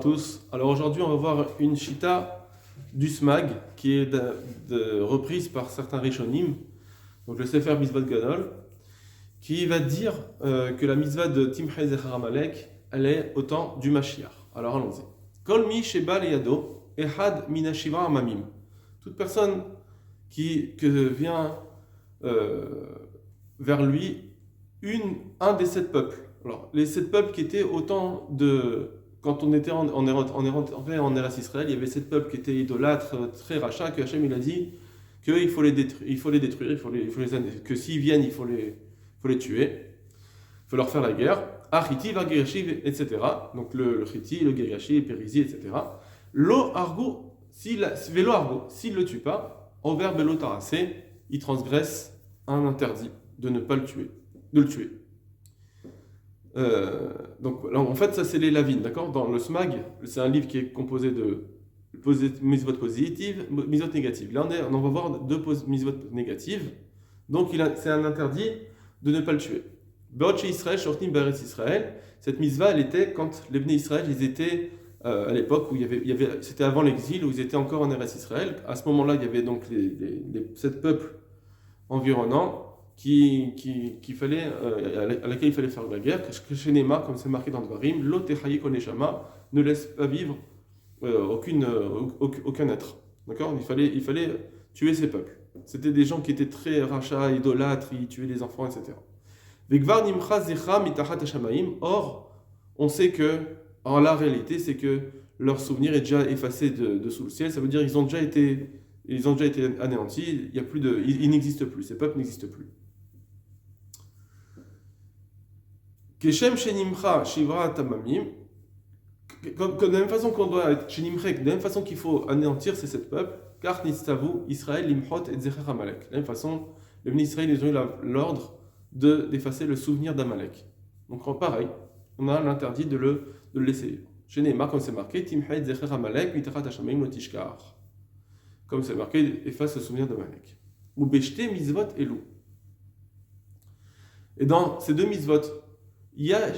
tous. Alors aujourd'hui, on va voir une chita du SMAG qui est reprise par certains Rishonim, donc le Sefer Mitzvot Gadol, qui va dire que la mitzvah de Timchei Zecher Amalek, elle est au temps du Mashiach. Alors allons-y. Kol mi sheba leyado ehad min hashiva amamim. Toute personne que vient vers lui un des 7 peuples. Alors, les 7 peuples qui étaient au temps de... Quand on était en Eretz Israël, il y avait 7 peuples qui étaient idolâtres, très rachats, que Hachem il a dit qu'il faut les détruire, que s'ils viennent, il faut les tuer, il faut leur faire la guerre. Achiti, Vagershiv, etc. Donc le Chiti, le Geriashi, le Périzi, etc. Lo argo, s'il ne le tue pas, Over Belo Tarasé, il transgresse un interdit de ne pas le tuer, de le tuer. Donc là, en fait, ça c'est les lavines, d'accord. Dans le SMAG, c'est un livre qui est composé de mitzvot positives, mitzvot négatives. Là, on va voir 2 mitzvot négatives. Donc c'est un interdit de ne pas le tuer. Be'ot Israël, shortim be'eretz Israël. Cette mitzvah, elle était quand les Bnei Israël, ils étaient à l'époque où il y avait, c'était avant l'exil, où ils étaient encore en Eretz Israël. À ce moment-là, il y avait donc les 7 peuples environnants à laquelle il fallait faire la guerre. Que chez Nema, comme c'est marqué dans Dvarim, lo techaye kol neshama, ne laisse pas vivre aucun être. D'accord ? Il fallait tuer ces peuples. C'était des gens qui étaient très rachats, idolâtres, ils tuaient les enfants, etc. Vekvar nimcha zecha mitachat hashamaim. Or, on sait que, en la réalité, c'est que leur souvenir est déjà effacé de sous le ciel. Ça veut dire qu'ils ont déjà été anéantis. Ils n'existent plus. Ces peuples n'existent plus. Keshem shenimcha shivra tamamim. De la même façon qu'on doit être shenimchek, de la même façon qu'il faut anéantir ces 7 peuples, car nistavu Israël limchot et zecher Amalek. De la même façon, les Bnei Israël ils ont eu l'ordre d'effacer le souvenir d'Amalek. Donc pareil, on a l'interdit de le laisser. Chez Neymar, comme c'est marqué, Timchei zecher Amalek mitachat hashamayim lo tishkar. Comme c'est marqué, efface le souvenir d'Amalek. Ou beshte mitzvot elou. Et dans ces 2 mitzvot, il y a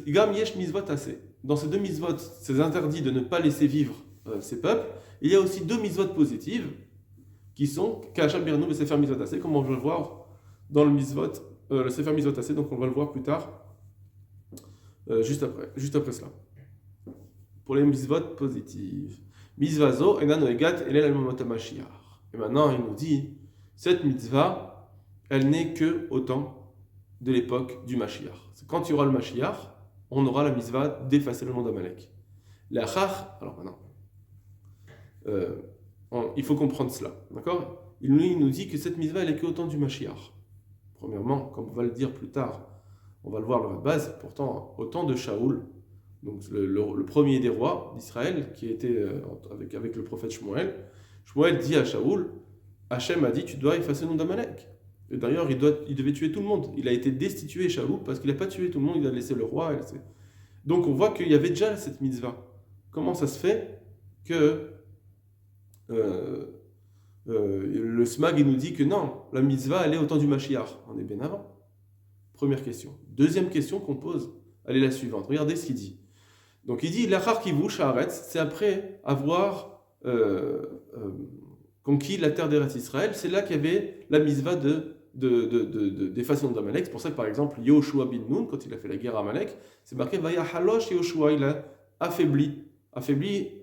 gam yesh mitzvot assez. Dans ces 2 mitzvot, c'est interdit de ne pas laisser vivre ces peuples. Il y a aussi 2 mitzvot positives qui sont Kachal Birnou et Sefer Mitzvot assez, comme on va le voir dans le mitzvot, le Sefer Mitzvot assez, donc on va le voir plus tard, juste après cela. Pour les mitzvot positives. Mitzvazo enano egat elel al-mamot ha-Mashiach. Et maintenant, il nous dit, cette mitzvah, elle n'est que au temps de l'époque du Mashiach. Quand il y aura le Mashiach, on aura la mitzvah d'effacer le nom d'Amalek. Alors maintenant, il faut comprendre cela, d'accord ? Il nous dit que cette mitzvah, elle est que au temps du Mashiach. Premièrement, comme on va le dire plus tard, on va le voir à la base, pourtant, au temps de Shaoul, donc le premier des rois d'Israël, qui était avec le prophète Shmuel, Shmuel dit à Shaoul, Hachem a dit, tu dois effacer le nom d'Amalek. Et d'ailleurs, il devait tuer tout le monde. Il a été destitué, Shaoul, parce qu'il n'a pas tué tout le monde, il a laissé le roi. Donc on voit qu'il y avait déjà cette mitzvah. Comment ça se fait que le SMAG il nous dit que non, la mitzvah elle est au temps du Mashiach. On est bien avant. Première question. Deuxième question qu'on pose, elle est la suivante. Regardez ce qu'il dit. Donc il dit l'achar kivush haaretz, c'est après avoir conquis la terre d'Eretz Israël, c'est là qu'il y avait la mitzvah d'effacer le nom d'Amalek. C'est pour ça que par exemple Yehoshua bin Nun, quand il a fait la guerre à Amalek, c'est marqué Vaya halosh Yehoshua, il a affaibli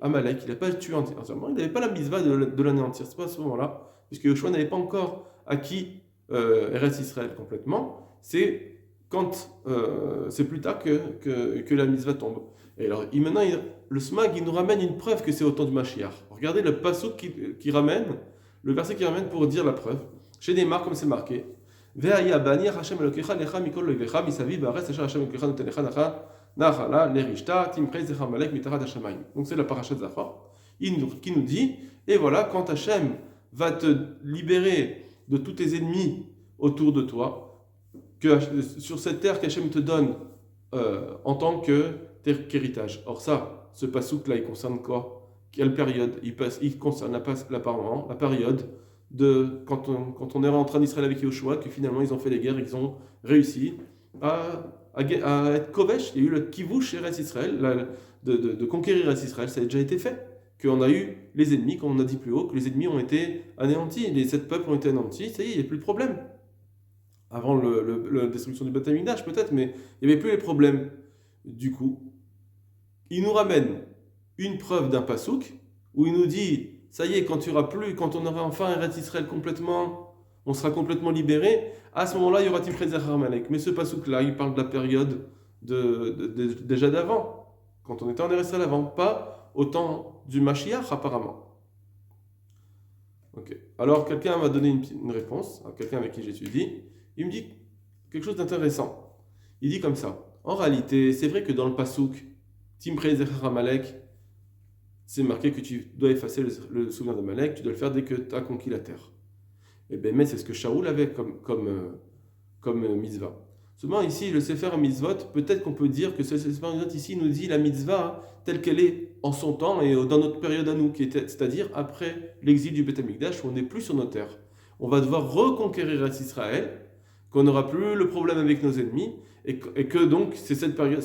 Amalek, il n'a pas tué entièrement, il n'avait pas la mitzvah de l'anéantir, c'est pas à ce moment-là, puisque Yehoshua n'avait pas encore acquis Eretz Israël complètement, c'est plus tard que la mitzvah tombe. Et alors maintenant le SMAG il nous ramène une preuve que c'est au temps du Mashiach. Regardez le pasuk qui ramène, le verset qui ramène pour dire la preuve. Chez Neymar, comme c'est marqué, Ve'aya banir Hashem Elokecha lecha mikol loivecha misaviv ba'aretz asher Hashem Elokecha notenecha nachala lerishta timchei zecher Amalek mitachat hashamayim. Donc c'est la parashat Zachor qui nous dit, et voilà, quand Hashem va te libérer de tous tes ennemis autour de toi, que sur cette terre qu'Hachem te donne en tant qu'héritage. Or ça, ce pasouk là, il concerne quoi ? Quelle période ? Il concerne la période de quand on est rentré en Israël avec Yehoshua, que finalement ils ont fait les guerres, ils ont réussi à être kovesh. Il y a eu le kivush Eretz Israël, de conquérir Israël, ça a déjà été fait. Qu'on a eu les ennemis, comme on a dit plus haut, que les ennemis ont été anéantis, les 7 peuples ont été anéantis, ça y est, il n'y a plus de problème. Avant la destruction du Beth Amikdash peut-être, mais il n'y avait plus les problèmes. Du coup, il nous ramène une preuve d'un pasouk, où il nous dit, ça y est, quand on aura enfin Eretz Israël complètement, on sera complètement libéré, à ce moment-là, il y aura Timchet Amalek. Mais ce pasouk-là, il parle de la période déjà d'avant, quand on était en Eretz Israël avant, pas au temps du Mashiach apparemment. Ok. Alors quelqu'un m'a donné une réponse, quelqu'un avec qui j'étudie, il me dit quelque chose d'intéressant. Il dit comme ça, en réalité, c'est vrai que dans le pasouk, Timchet Amalek, c'est marqué que tu dois effacer le souvenir d'Amalek, tu dois le faire dès que tu as conquis la terre. Et bien, mais c'est ce que Shaoul avait comme mitzvah. Seulement ici, le Sefer Mitzvot, peut-être qu'on peut dire que ce Sefer Mitzvot ici nous dit la mitzvah telle qu'elle est en son temps et dans notre période à nous, c'est-à-dire après l'exil du Beth Amikdash où on n'est plus sur nos terres. On va devoir reconquérir Israël, qu'on n'aura plus le problème avec nos ennemis, et que donc c'est cette période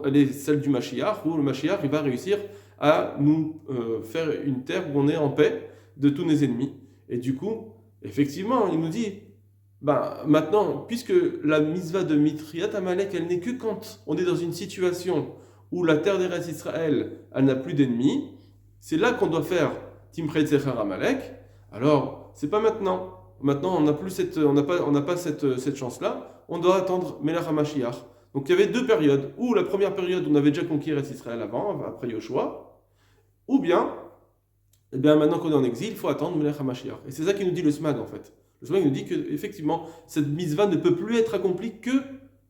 elle est celle du Mashiach, où le Mashiach il va réussir à nous faire une terre où on est en paix de tous nos ennemis. Et du coup, effectivement, il nous dit, maintenant, puisque la mitzvah de Mitriat Amalek, elle n'est que quand on est dans une situation où la terre d'Eretz Israël, elle n'a plus d'ennemis, c'est là qu'on doit faire Timchet Zecher Amalek. Alors, c'est pas maintenant. Maintenant, on n'a pas cette chance-là. On doit attendre Melech HaMashiach. Donc, il y avait 2 périodes. Ou la première période, on avait déjà conquis Eretz Israël après Yoshua. Ou bien, maintenant qu'on est en exil, il faut attendre Melech HaMashiach. Et c'est ça qui nous dit le Smag, en fait. Le Smag nous dit qu'effectivement, cette mitzvah ne peut plus être accomplie que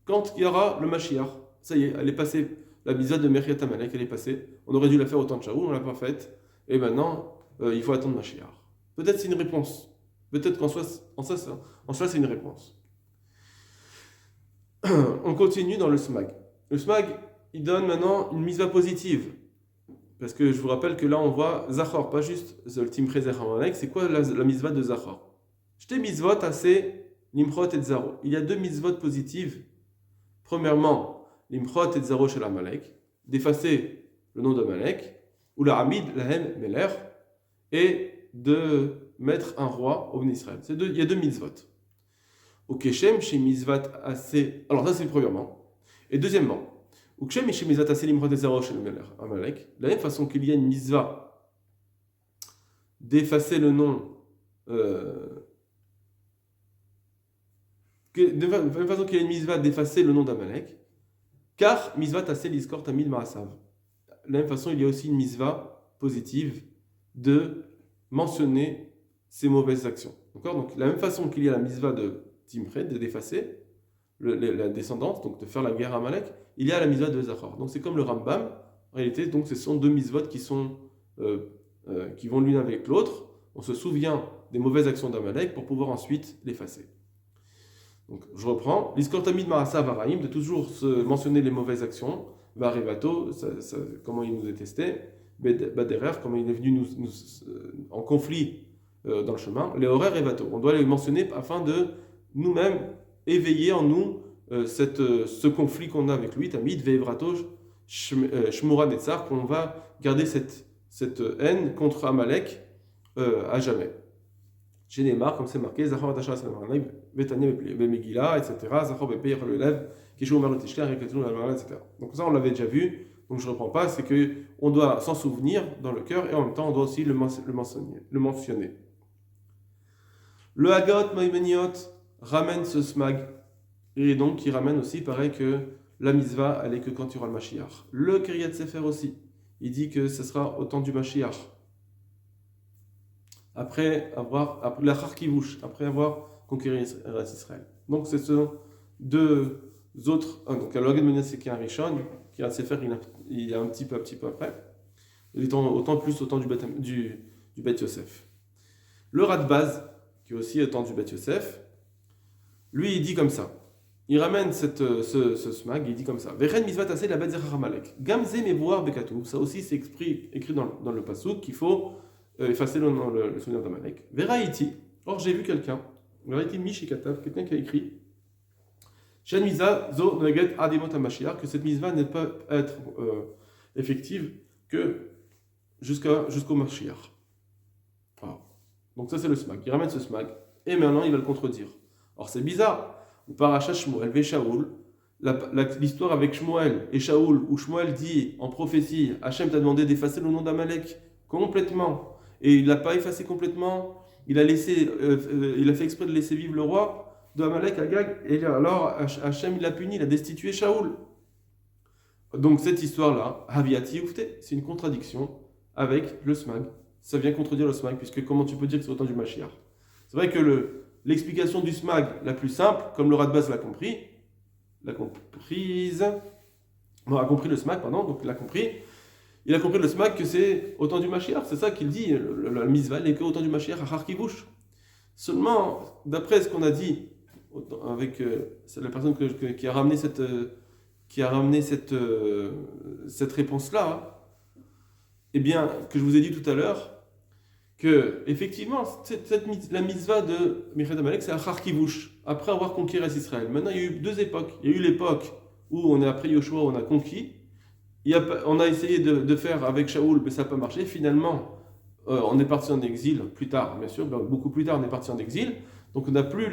quand il y aura le Mashiach. Ça y est, elle est passée. La mitzvah de Meriat Amalek, elle est passée. On aurait dû la faire au temps de Shaoul, on ne l'a pas faite. Et maintenant, il faut attendre Mashiach. Peut-être c'est une réponse. Peut-être qu'en soi, c'est une réponse. On continue dans le Smag. Le Smag, il donne maintenant une mitzvah positive. Parce que je vous rappelle que là, on voit Zachor, pas juste Zoltim Prezer Amalek. C'est quoi la mitzvah de Zachor? J'étais mitzvot assez Nimrod et Zaro. Il y a 2 mitzvot positives. Premièrement, Nimrod et Zaro chez l'Amalek, d'effacer le nom d'Amalek, ou la Hamid, Lahem, Meler, et de mettre un roi au Israël. Il y a 2 mitzvot. Au Keshem, chez mitzvot assez. Alors, ça, c'est premièrement. Et deuxièmement, au Keshem, chez mitzvot assez Nimrod et Zaro chez l'Amalek, de la même façon qu'il y a une mitzvah d'effacer le nom. De la même façon qu'il y a une mitzvah d'effacer le nom d'Amalek, car mitzvah tassé l'iskor tamid ma'asav. De la même façon, il y a aussi une mitzvah positive de mentionner ses mauvaises actions. D'accord? Donc, de la même façon qu'il y a la mitzvah de Timchet, d'effacer la descendance, donc de faire la guerre à Amalek, il y a la mitzvah de Zachor. Donc, c'est comme le Rambam. En réalité, donc, ce sont 2 mitzvot qui vont l'une avec l'autre. On se souvient des mauvaises actions d'Amalek pour pouvoir ensuite l'effacer. Donc, je reprends. L'iskor tamid ma'asa varaim, de toujours se mentionner les mauvaises actions. Varevato, comment il nous détestait. Baderer, comment il est venu nous en conflit dans le chemin. Les horaires et vato. On doit les mentionner afin de nous-mêmes éveiller en nous ce conflit qu'on a avec lui. Tamid, veivrato, shmura netzar, qu'on va garder cette haine contre Amalek à jamais. Chez Neymar, comme c'est marqué, Zachor Atachar Salmanay, Betania Megillah, etc. Zachor Bepeir le lève, Kishou Marotishka, Riketou, etc. Donc ça, on l'avait déjà vu, donc je ne reprends pas, c'est qu'on doit s'en souvenir dans le cœur et en même temps, on doit aussi le mentionner. Le Hagot Maïmeniot ramène ce smag, et donc il ramène aussi, pareil que la mitzvah, elle est que quand il y aura le Mashiach. Le Kiryat Sefer aussi, il dit que ce sera au temps du Mashiach. Après la Kharkivouch, après avoir conquéri Israël. Donc, c'est ce 2 autres. Donc, le Haggadah c'est qu'il y a un Rishon, qui a un Sefer, il y a un petit peu après. Il est au temps du Beth Yosef. Le Radbaz, qui est aussi au temps du Beth Yosef, lui, il dit comme ça. Il ramène ce smag, il dit comme ça. Vechen mitzvat aseh la bet zechar Amalek. Gamze mevoar bekatuv. Ça aussi, c'est écrit dans le pasuk qu'il faut effacer le souvenir d'Amalek. Veraïti. Or, j'ai vu quelqu'un. Veraïti Mishikatav, quelqu'un qui a écrit Shen mitzvah zo neget adimot hamashiach, que cette mitzvah ne peut être effective que jusqu'au Mashiach. Voilà. Donc ça c'est le smag. Il ramène ce smag et maintenant il va le contredire. Alors c'est bizarre. Ou Parashat Shmuel ve Shaoul, l'histoire avec Shmuel et Shaoul, où Shmuel dit en prophétie, Hachem t'a demandé d'effacer le nom d'Amalek complètement, et il l'a pas effacé complètement. Il a fait exprès de laisser vivre le roi de Amalek, Agag, et alors Hachem il l'a puni, il a destitué Shaoul. Donc cette histoire-là, Haviati Oufte, c'est une contradiction avec le smag. Ça vient contredire le smag, puisque comment tu peux dire que c'est autant du Mashiach? C'est vrai que l'explication du smag la plus simple, comme le Radbaz l'a compris, a compris le smag, pardon, donc il a compris le smag que c'est autant du Mashiach, c'est ça qu'il dit, la mitzvah n'est que autant du Mashiach à Harkivouch. Seulement, d'après ce qu'on a dit, avec la personne qui a ramené cette réponse-là, eh bien, que je vous ai dit tout à l'heure, que effectivement, la mitzvah de Michet Amalek, c'est à Kharkivouch, après avoir conquis Israël. Maintenant, il y a eu deux époques. Il y a eu l'époque où on est après Yoshua, on a conquis. On a essayé de faire avec Shaoul, mais ça n'a pas marché. Finalement, on est parti en exil plus tard, bien sûr, beaucoup plus tard, on est parti en exil. Donc, on n'a plus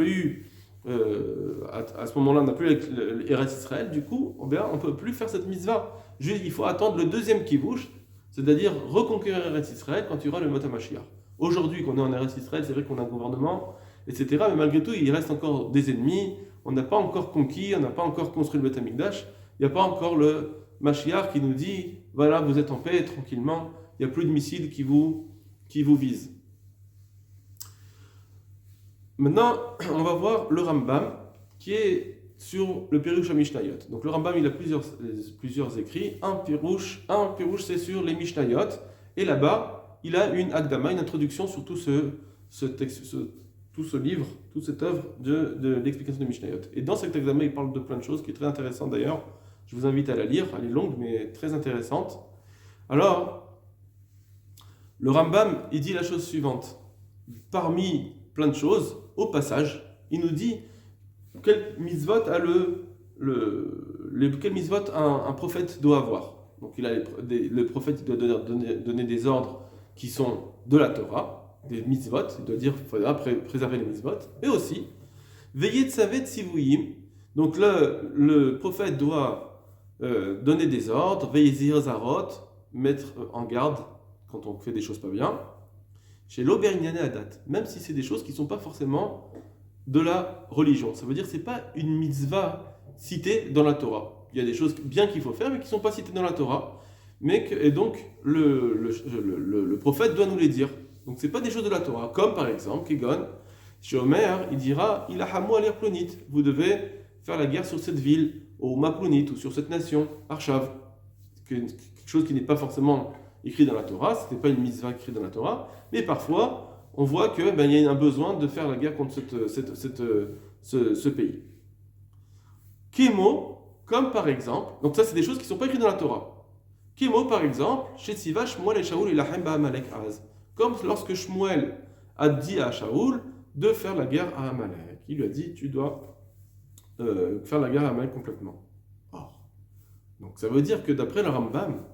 eu, à ce moment-là, on n'a plus l'Eretz Israël. Du coup, on ne peut plus faire cette mitzvah. Juste, il faut attendre le deuxième kivouch, c'est-à-dire reconquérir Eretz Israël quand il y aura le Mot HaMashiach. Aujourd'hui, qu'on est en Eretz Israël, c'est vrai qu'on a un gouvernement, etc. Mais malgré tout, il reste encore des ennemis. On n'a pas encore conquis, on n'a pas encore construit le Beth Amikdash. Il n'y a pas encore le Mashiach qui nous dit voilà, vous êtes en paix, tranquillement. Il n'y a plus de missiles qui vous visent. Maintenant, on va voir le Rambam qui est sur le Pirush HaMishnayot. Donc le Rambam, il a plusieurs écrits. Un Pirush, c'est sur les Mishnayot. Et là-bas, il a une Akdama, une introduction sur tout ce texte, tout ce livre, toute cette œuvre de l'explication de Mishnayot. Et dans cette Akdama, il parle de plein de choses qui est très intéressante d'ailleurs. Je vous invite à la lire. Elle est longue, mais très intéressante. Alors, le Rambam, il dit la chose suivante. Parmi plein de choses, au passage, il nous dit quel mitzvot quel mitzvot un prophète doit avoir. Donc le prophète doit donner des ordres qui sont de la Torah, des mitzvot, il doit dire qu'il faudra préserver les mitzvot, et aussi veiller de savet sivouim. Donc le prophète doit donner des ordres, veiller zirozarot, mettre en garde quand on fait des choses pas bien. Chez l'Oberniané Adat, même si c'est des choses qui ne sont pas forcément de la religion. Ça veut dire que ce n'est pas une mitzvah citée dans la Torah. Il y a des choses bien qu'il faut faire, mais qui ne sont pas citées dans la Torah. Et donc, le prophète doit nous les dire. Donc, ce n'est pas des choses de la Torah. Comme par exemple, Kegon, chez Omer, il dira « Il a hamou alir plonit ». Vous devez faire la guerre sur cette ville, au Maplonit, ou sur cette nation, Arshav. Quelque chose qui n'est pas forcément écrit dans la Torah, ce n'est pas une mitzvah écrite dans la Torah, mais parfois, on voit qu'il y a un besoin de faire la guerre contre ce pays. Kémo, comme par exemple, donc ça c'est des choses qui ne sont pas écrites dans la Torah. Kémo par exemple, chez Tziva, Shmuel et Shaoul il a Amalek Az. Comme lorsque Shmuel a dit à Shaoul de faire la guerre à Amalek. Il lui a dit tu dois faire la guerre à Amalek complètement. Or, donc ça veut dire que d'après le Rambam,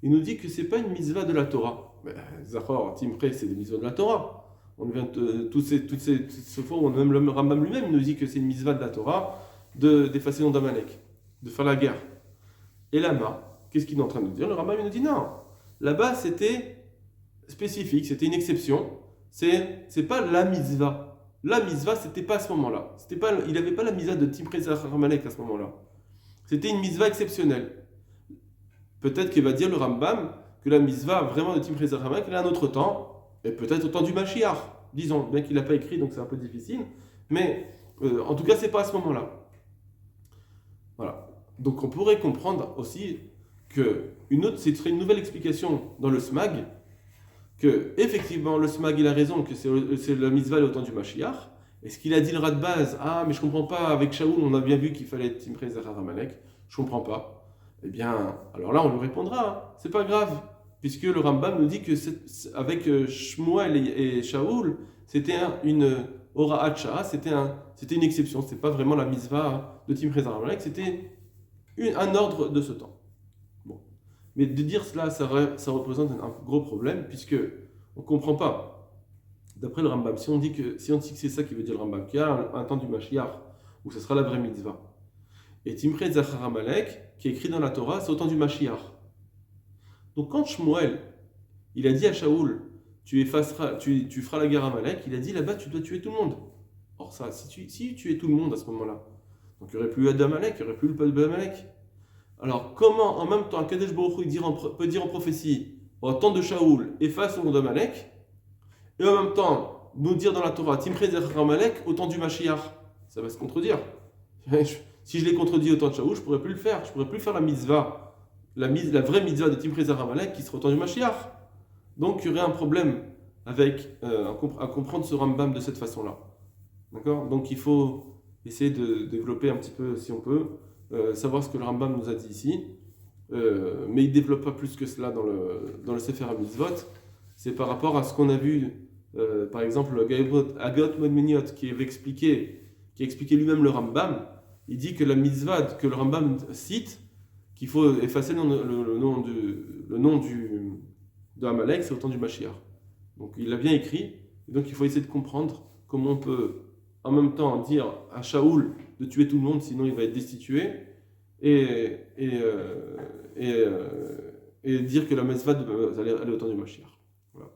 il nous dit que ce n'est pas une mitzvah de la Torah. Zachor, Timpré, c'est des mitzvahs de la Torah. On vient toutes ces fois où même le Rambam lui-même nous dit que c'est une mitzvah de la Torah d'effacer le nom d'Amalek, de faire la guerre. Et là-bas, qu'est-ce qu'il est en train de nous dire? Le Rambam nous dit non. Là-bas, c'était spécifique, c'était une exception. C'est pas la mitzvah. La mitzvah, c'était pas à ce moment-là. Il n'avait pas la mitzvah de Timpré Zachor Amalek à ce moment-là. C'était une mitzvah exceptionnelle. Peut-être qu'il va dire le Rambam que la mitzvah vraiment de Timpré Zachor Amalek, elle a un autre temps. Et peut-être au temps du Mashiach, disons, bien qu'il n'a pas écrit, donc c'est un peu difficile, mais en tout cas, c'est pas à ce moment-là. Voilà. Donc on pourrait comprendre aussi que ce serait une nouvelle explication dans le Smag, que effectivement le Smag il a raison, que c'est la mitzvah au temps du Mashiach, et ce qu'il a dit le Radbaz, mais je comprends pas, avec Shaoul, on a bien vu qu'il fallait être Timpré Zachor Amalek, je comprends pas. Eh bien, alors là, on lui répondra, c'est pas grave. Puisque le Rambam nous dit que avec Shmuel et Shaoul, c'était une Ora'at Shah, c'était une exception, c'était pas vraiment la mitzvah de Timpré Zachor Amalek, c'était un ordre de ce temps. Bon. Mais de dire cela, ça représente un gros problème, puisque on ne comprend pas. D'après le Rambam, si on dit que c'est ça qui veut dire le Rambam, qu'il y a un temps du Mashiach, où ce sera la vraie mitzvah. Et Timre Zachar Amalek, qui est écrit dans la Torah, c'est au temps du Mashiach. Donc quand Shmuel, il a dit à Shaoul, tu feras la guerre à Amalek, il a dit là-bas, tu dois tuer tout le monde. Or ça, si tu tuais tout le monde à ce moment-là, donc il n'y aurait plus d'Amalek, il n'y aurait plus le peuple d'Amalek. Alors comment, en même temps, Kadesh Baruch Hu peut dire en prophétie, au temps de Shaoul, efface le nom d'Amalek, et en même temps, nous dire dans la Torah, Timre Zachar Amalek, au temps du Mashiach. Ça va se contredire. Si je l'ai contredit au temps de Shaoul, je ne pourrais plus le faire. Je ne pourrais plus faire la mitzvah, la vraie mitzvah de Timre Zachar Amalek qui sera au temps du Mashiach. Donc il y aurait un problème avec à comprendre ce Rambam de cette façon-là. D'accord ? Donc il faut essayer de développer un petit peu, si on peut, savoir ce que le Rambam nous a dit ici. Mais il ne développe pas plus que cela dans le Sefer HaMitzvot. C'est par rapport à ce qu'on a vu, par exemple, Agot Modmeniot qui a expliqué lui-même le Rambam. Il dit que la mitzvah que le Rambam cite, qu'il faut effacer le nom de Amalek, c'est au temps du Mashiach. Donc il l'a bien écrit, et donc il faut essayer de comprendre comment on peut en même temps dire à Shaoul de tuer tout le monde, sinon il va être destitué, et dire que la mitzvah elle est au temps du Mashiach. Voilà.